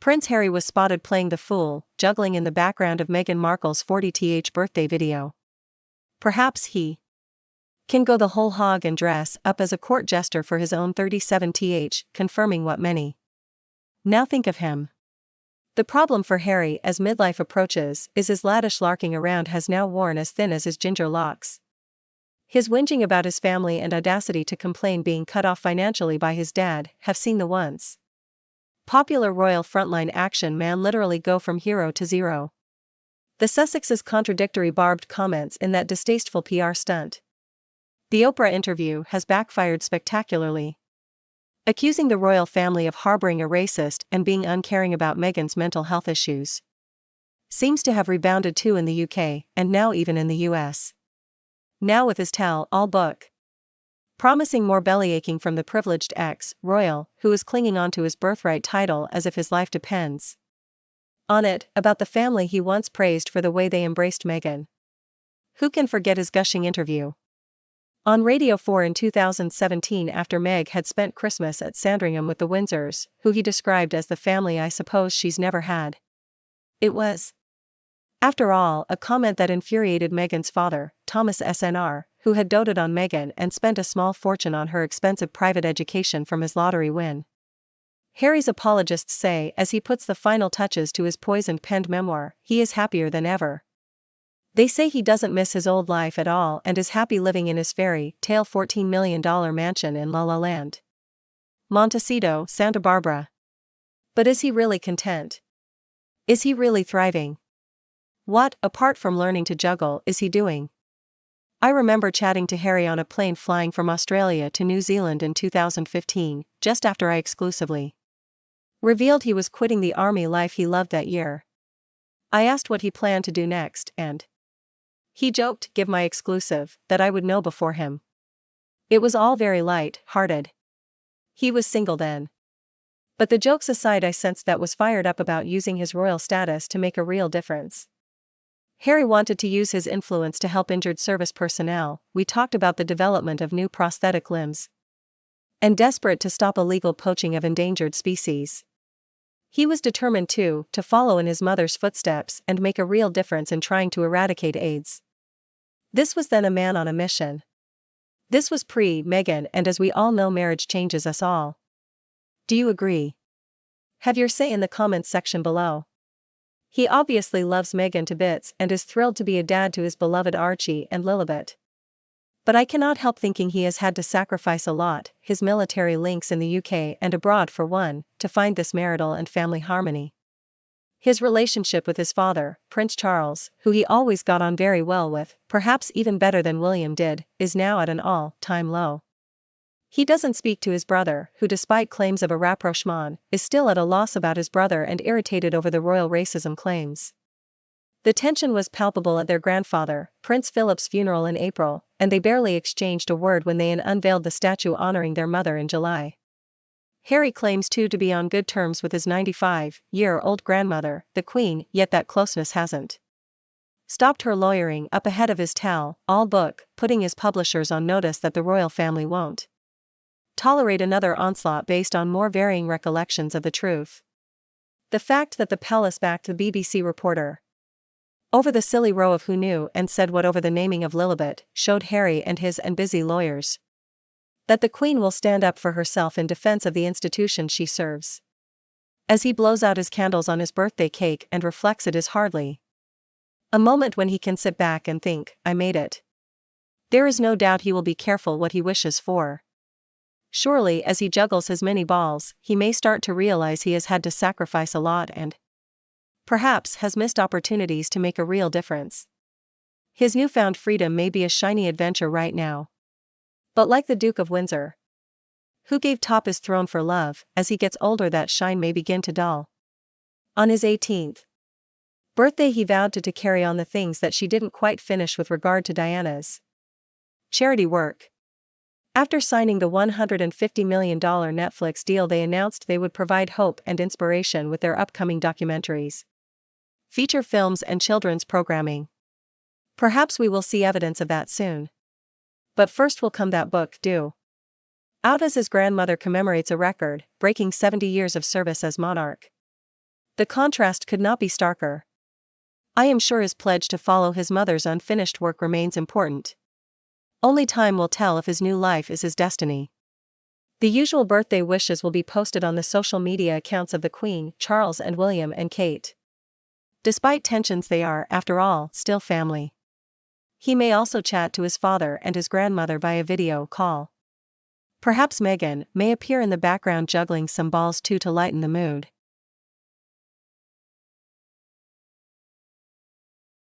Prince Harry was spotted playing the fool, juggling in the background of Meghan Markle's 40th birthday video. Perhaps he can go the whole hog and dress up as a court jester for his own 37th, confirming what many now think of him. The problem for Harry as midlife approaches is his laddish larking around has now worn as thin as his ginger locks. His whinging about his family and audacity to complain being cut off financially by his dad have seen the once popular royal frontline action man literally go from hero to zero. The Sussex's contradictory barbed comments in that distasteful PR stunt. The Oprah interview has backfired spectacularly. Accusing the royal family of harboring a racist and being uncaring about Meghan's mental health issues seems to have rebounded too in the UK, and now even in the US. Now with his tell-all book promising more bellyaching from the privileged ex-royal who is clinging on to his birthright title as if his life depends on it, about the family he once praised for the way they embraced Meghan. Who can forget his gushing interview on Radio 4 in 2017 after Meg had spent Christmas at Sandringham with the Windsors, who he described as the family I suppose she's never had? It was, after all, a comment that infuriated Meghan's father, Thomas SNR, who had doted on Meghan and spent a small fortune on her expensive private education from his lottery win. Harry's apologists say as he puts the final touches to his poisoned-penned memoir, he is happier than ever. They say he doesn't miss his old life at all and is happy living in his fairy tale $14 million mansion in La La Land, Montecito, Santa Barbara. But is he really content? Is he really thriving? What, apart from learning to juggle, is he doing? I remember chatting to Harry on a plane flying from Australia to New Zealand in 2015, just after I exclusively revealed he was quitting the army life he loved that year. I asked what he planned to do next, and he joked, give my exclusive, that I would know before him. It was all very light-hearted. He was single then. But the jokes aside, I sensed that was fired up about using his royal status to make a real difference. Harry wanted to use his influence to help injured service personnel. We talked about the development of new prosthetic limbs. And desperate to stop illegal poaching of endangered species. He was determined to follow in his mother's footsteps and make a real difference in trying to eradicate AIDS. This was then a man on a mission. This was pre-Meghan, and as we all know, marriage changes us all. Do you agree? Have your say in the comments section below. He obviously loves Meghan to bits and is thrilled to be a dad to his beloved Archie and Lilibet. But I cannot help thinking he has had to sacrifice a lot, his military links in the UK and abroad for one, to find this marital and family harmony. His relationship with his father, Prince Charles, who he always got on very well with, perhaps even better than William did, is now at an all-time low. He doesn't speak to his brother, who despite claims of a rapprochement, is still at a loss about his brother and irritated over the royal racism claims. The tension was palpable at their grandfather, Prince Philip's funeral in April, and they barely exchanged a word when they unveiled the statue honoring their mother in July. Harry claims too to be on good terms with his 95-year-old grandmother, the Queen, yet that closeness hasn't stopped her lawyering up ahead of his tell-all book, putting his publishers on notice that the royal family won't tolerate another onslaught based on more varying recollections of the truth. The fact that the palace backed the BBC reporter over the silly row of who knew and said what over the naming of Lilibet showed Harry and his busy lawyers that the Queen will stand up for herself in defense of the institution she serves. As he blows out his candles on his birthday cake and reflects, it is hardly a moment when he can sit back and think, I made it. There is no doubt he will be careful what he wishes for. Surely, as he juggles his many balls, he may start to realize he has had to sacrifice a lot and perhaps has missed opportunities to make a real difference. His newfound freedom may be a shiny adventure right now. But like the Duke of Windsor, who gave top his throne for love, as he gets older that shine may begin to dull. On his 18th birthday he vowed to carry on the things that she didn't quite finish with regard to Diana's charity work. After signing the $150 million Netflix deal, they announced they would provide hope and inspiration with their upcoming documentaries, feature films and children's programming. Perhaps we will see evidence of that soon. But first will come that book due out as his grandmother commemorates a record-breaking 70 years of service as monarch. The contrast could not be starker. I am sure his pledge to follow his mother's unfinished work remains important. Only time will tell if his new life is his destiny. The usual birthday wishes will be posted on the social media accounts of the Queen, Charles and William and Kate. Despite tensions, they are, after all, still family. He may also chat to his father and his grandmother via video call. Perhaps Meghan may appear in the background juggling some balls too to lighten the mood.